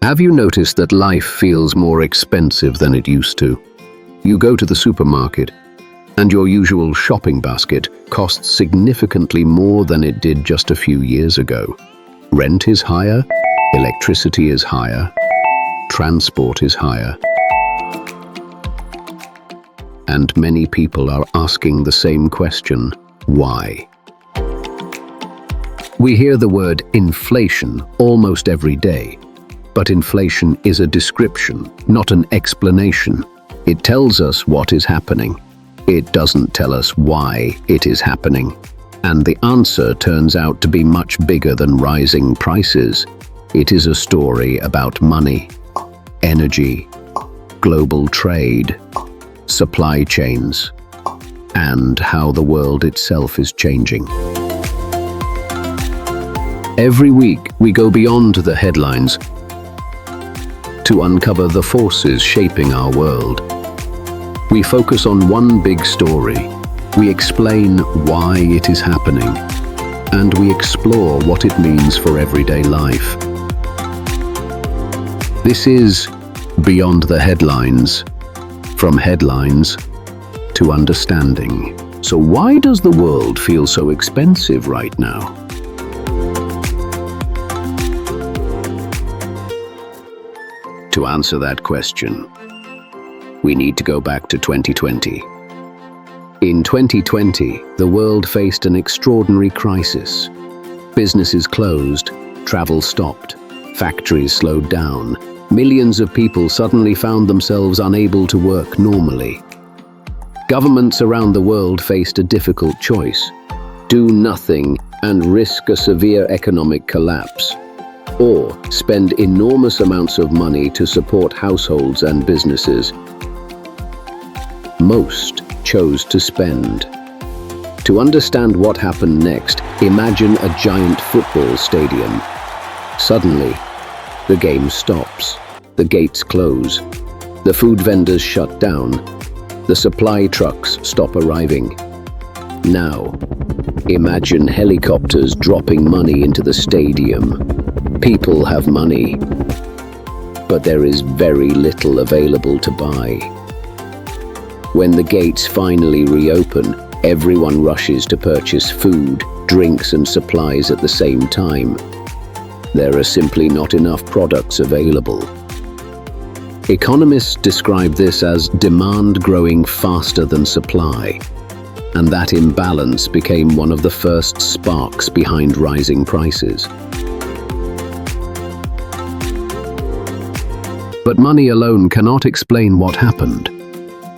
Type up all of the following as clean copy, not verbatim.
Have you noticed that life feels more expensive than it used to? You go to the supermarket, and your usual shopping basket costs significantly more than it did just a few years ago. Rent is higher, electricity is higher, transport is higher. And many people are asking the same question: why? We hear the word inflation almost every day. But inflation is a description, not an explanation. It tells us what is happening. It doesn't tell us why it is happening. And the answer turns out to be much bigger than rising prices. It is a story about money, energy, global trade, supply chains, and how the world itself is changing. Every week, we go beyond the headlines to uncover the forces shaping our world. We focus on one big story. We explain why it is happening, and we explore what it means for everyday life. This is Beyond the Headlines, from headlines to understanding. So why does the world feel so expensive right now? To answer that question, we need to go back to 2020. In 2020, the world faced an extraordinary crisis. Businesses closed, travel stopped, factories slowed down. Millions of people suddenly found themselves unable to work normally. Governments around the world faced a difficult choice: do nothing and risk a severe economic collapse, or spend enormous amounts of money to support households and businesses. Most chose to spend. To understand what happened next, imagine a giant football stadium. Suddenly, the game stops, the gates close, the food vendors shut down, the supply trucks stop arriving. Now, imagine helicopters dropping money into the stadium. People have money, but there is very little available to buy. When the gates finally reopen, everyone rushes to purchase food, drinks, and supplies at the same time. There are simply not enough products available. Economists describe this as demand growing faster than supply, and that imbalance became one of the first sparks behind rising prices. But money alone cannot explain what happened.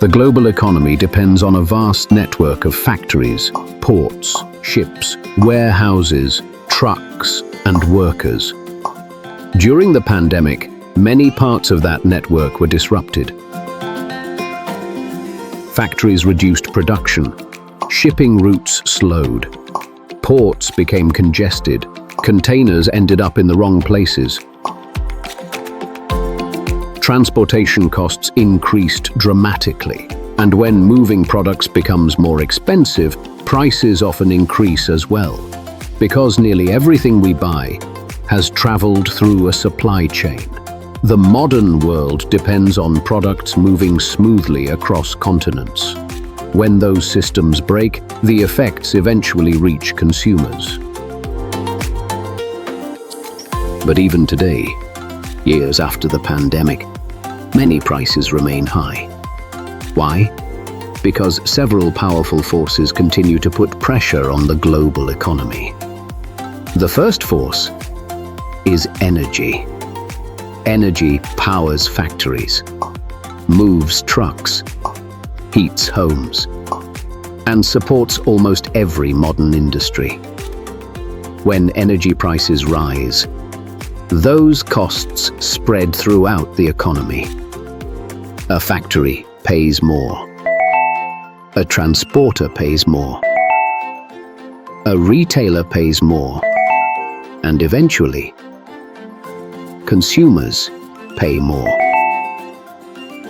The global economy depends on a vast network of factories, ports, ships, warehouses, trucks, and workers. During the pandemic, many parts of that network were disrupted. Factories reduced production, shipping routes slowed, ports became congested, containers ended up in the wrong places. Transportation costs increased dramatically, and when moving products becomes more expensive, prices often increase as well, because nearly everything we buy has traveled through a supply chain. The modern world depends on products moving smoothly across continents. When those systems break, the effects eventually reach consumers. But even today, years after the pandemic, many prices remain high. Why? Because several powerful forces continue to put pressure on the global economy. The first force is energy. Energy powers factories, moves trucks, heats homes, and supports almost every modern industry. When energy prices rise, those costs spread throughout the economy. A factory pays more. A transporter pays more. A retailer pays more. And eventually, consumers pay more.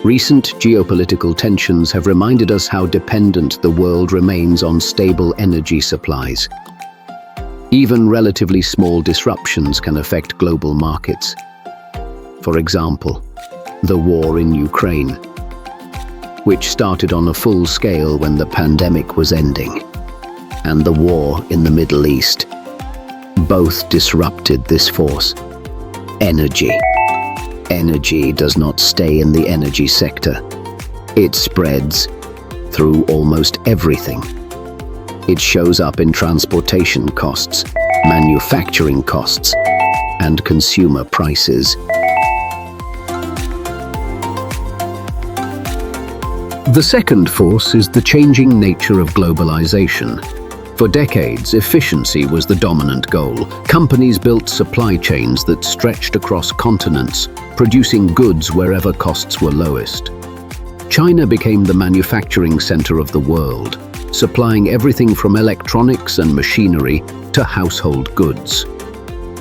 Recent geopolitical tensions have reminded us how dependent the world remains on stable energy supplies. Even relatively small disruptions can affect global markets. For example, the war in Ukraine, which started on a full scale when the pandemic was ending, and the war in the Middle East. Both disrupted this force. Energy. Energy does not stay in the energy sector. It spreads through almost everything. It shows up in transportation costs, manufacturing costs, and consumer prices. The second force is the changing nature of globalization. For decades, efficiency was the dominant goal. Companies built supply chains that stretched across continents, producing goods wherever costs were lowest. China became the manufacturing center of the world, supplying everything from electronics and machinery to household goods.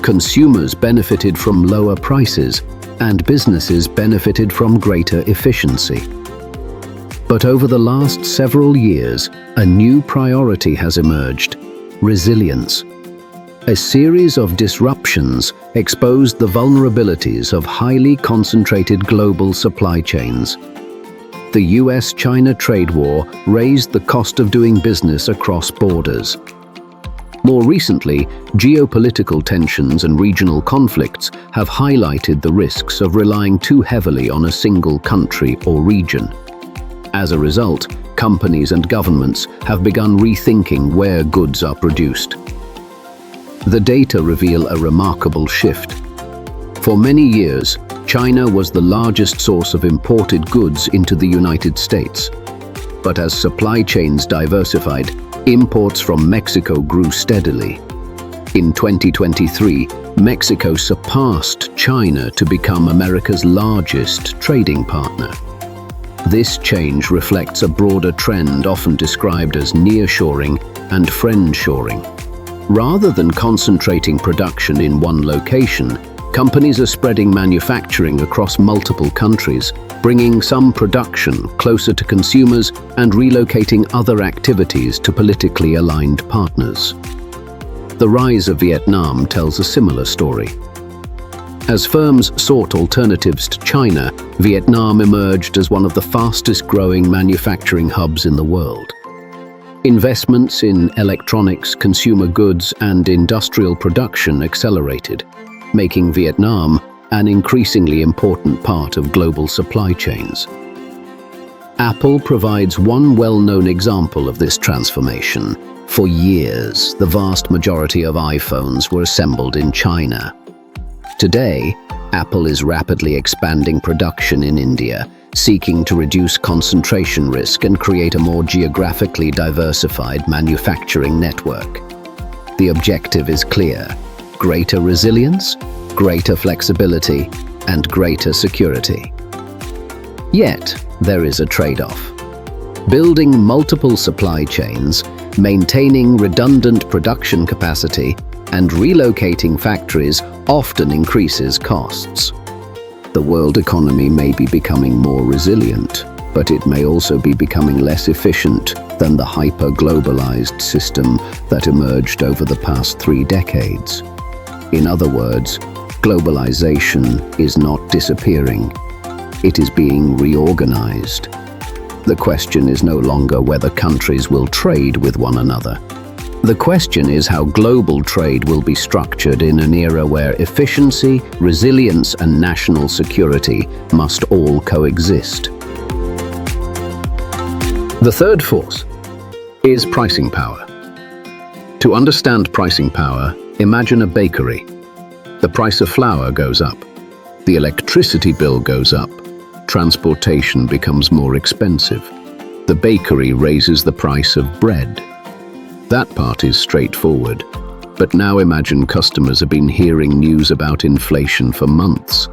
Consumers benefited from lower prices, and businesses benefited from greater efficiency. But over the last several years, a new priority has emerged: resilience. A series of disruptions exposed the vulnerabilities of highly concentrated global supply chains. The US-China trade war raised the cost of doing business across borders. More recently, geopolitical tensions and regional conflicts have highlighted the risks of relying too heavily on a single country or region. As a result, companies and governments have begun rethinking where goods are produced. The data reveal a remarkable shift. For many years, China was the largest source of imported goods into the United States. But as supply chains diversified, imports from Mexico grew steadily. In 2023, Mexico surpassed China to become America's largest trading partner. This change reflects a broader trend often described as nearshoring and friendshoring. Rather than concentrating production in one location, companies are spreading manufacturing across multiple countries, bringing some production closer to consumers and relocating other activities to politically aligned partners. The rise of Vietnam tells a similar story. As firms sought alternatives to China, Vietnam emerged as one of the fastest-growing manufacturing hubs in the world. Investments in electronics, consumer goods, and industrial production accelerated, making Vietnam an increasingly important part of global supply chains. Apple provides one well-known example of this transformation. For years, the vast majority of iPhones were assembled in China. Today, Apple is rapidly expanding production in India, seeking to reduce concentration risk and create a more geographically diversified manufacturing network. The objective is clear: greater resilience, greater flexibility, and greater security. Yet, there is a trade-off. Building multiple supply chains, maintaining redundant production capacity, and relocating factories often increases costs. The world economy may be becoming more resilient, but it may also be becoming less efficient than the hyper-globalized system that emerged over the past 3 decades. In other words, globalization is not disappearing. It is being reorganized. The question is no longer whether countries will trade with one another. The question is how global trade will be structured in an era where efficiency, resilience, and national security must all coexist. The third force is pricing power. To understand pricing power, imagine a bakery. The price of flour goes up. The electricity bill goes up. Transportation becomes more expensive. The bakery raises the price of bread. That part is straightforward. But now imagine customers have been hearing news about inflation for months.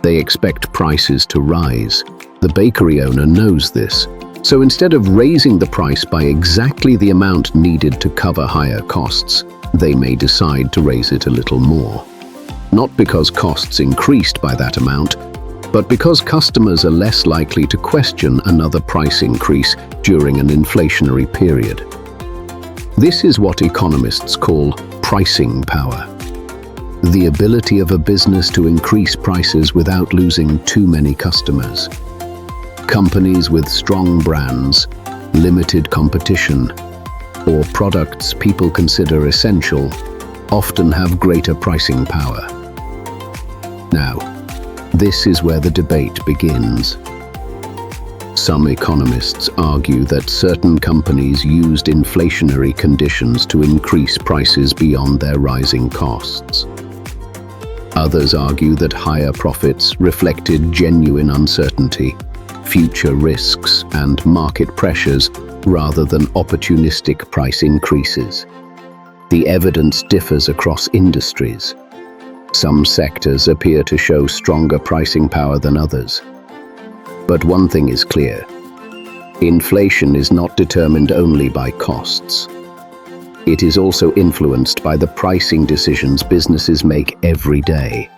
They expect prices to rise. The bakery owner knows this. So instead of raising the price by exactly the amount needed to cover higher costs, they may decide to raise it a little more. Not because costs increased by that amount, but because customers are less likely to question another price increase during an inflationary period. This is what economists call pricing power. the ability of a business to increase prices without losing too many customers. Companies with strong brands, limited competition, or products people consider essential often have greater pricing power. Now, this is where the debate begins. Some economists argue that certain companies used inflationary conditions to increase prices beyond their rising costs. Others argue that higher profits reflected genuine uncertainty, future risks, and market pressures rather than opportunistic price increases. The evidence differs across industries. Some sectors appear to show stronger pricing power than others. But one thing is clear: inflation is not determined only by costs. It is also influenced by the pricing decisions businesses make every day.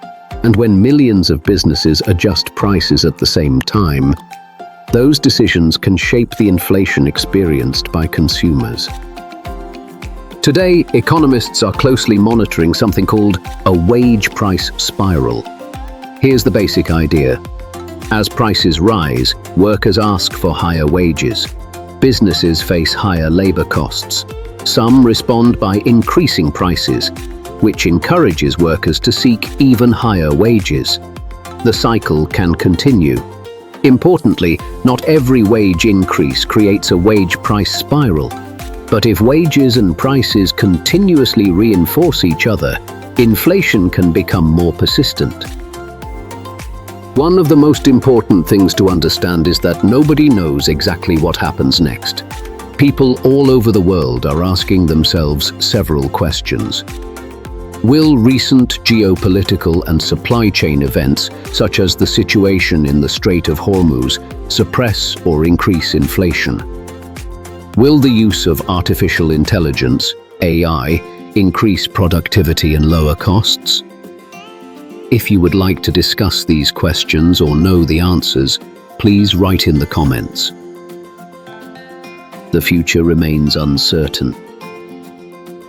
And when millions of businesses adjust prices at the same time, those decisions can shape the inflation experienced by consumers. Today, economists are closely monitoring something called a wage price spiral. Here's the basic idea. As prices rise, workers ask for higher wages. Businesses face higher labor costs. Some respond by increasing prices, which encourages workers to seek even higher wages. The cycle can continue. Importantly, not every wage increase creates a wage price spiral. But if wages and prices continuously reinforce each other, inflation can become more persistent. One of the most important things to understand is that nobody knows exactly what happens next. People all over the world are asking themselves several questions. Will recent geopolitical and supply chain events, such as the situation in the Strait of Hormuz, suppress or increase inflation? Will the use of artificial intelligence, AI, increase productivity and lower costs? If you would like to discuss these questions or know the answers, please write in the comments. The future remains uncertain,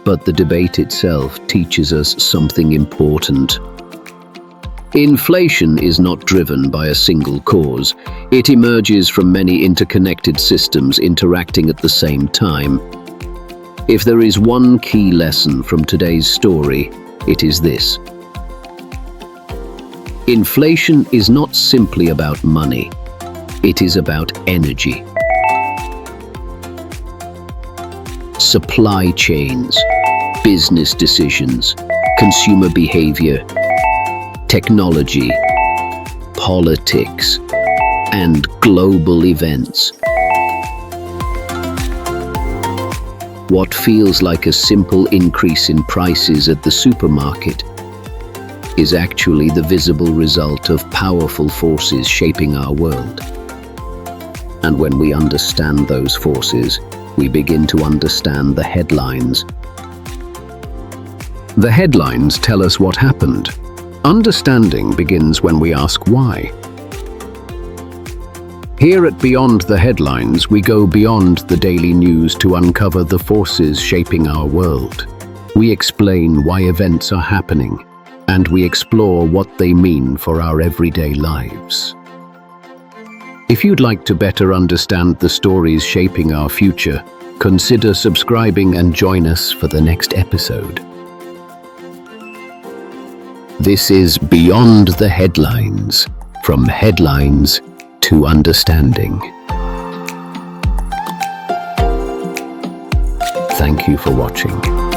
but the debate itself teaches us something important. Inflation is not driven by a single cause. It emerges from many interconnected systems interacting at the same time. If there is one key lesson from today's story, it is this. Inflation is not simply about money. It is about energy. Supply chains, business decisions, consumer behavior, technology, politics, and global events. What feels like a simple increase in prices at the supermarket is actually the visible result of powerful forces shaping our world. And when we understand those forces, we begin to understand the headlines. The headlines tell us what happened. Understanding begins when we ask why. Here at Beyond the Headlines, we go beyond the daily news to uncover the forces shaping our world. We explain why events are happening, and we explore what they mean for our everyday lives. If you'd like to better understand the stories shaping our future, consider subscribing and join us for the next episode. This is Beyond the Headlines, from headlines to understanding. Thank you for watching.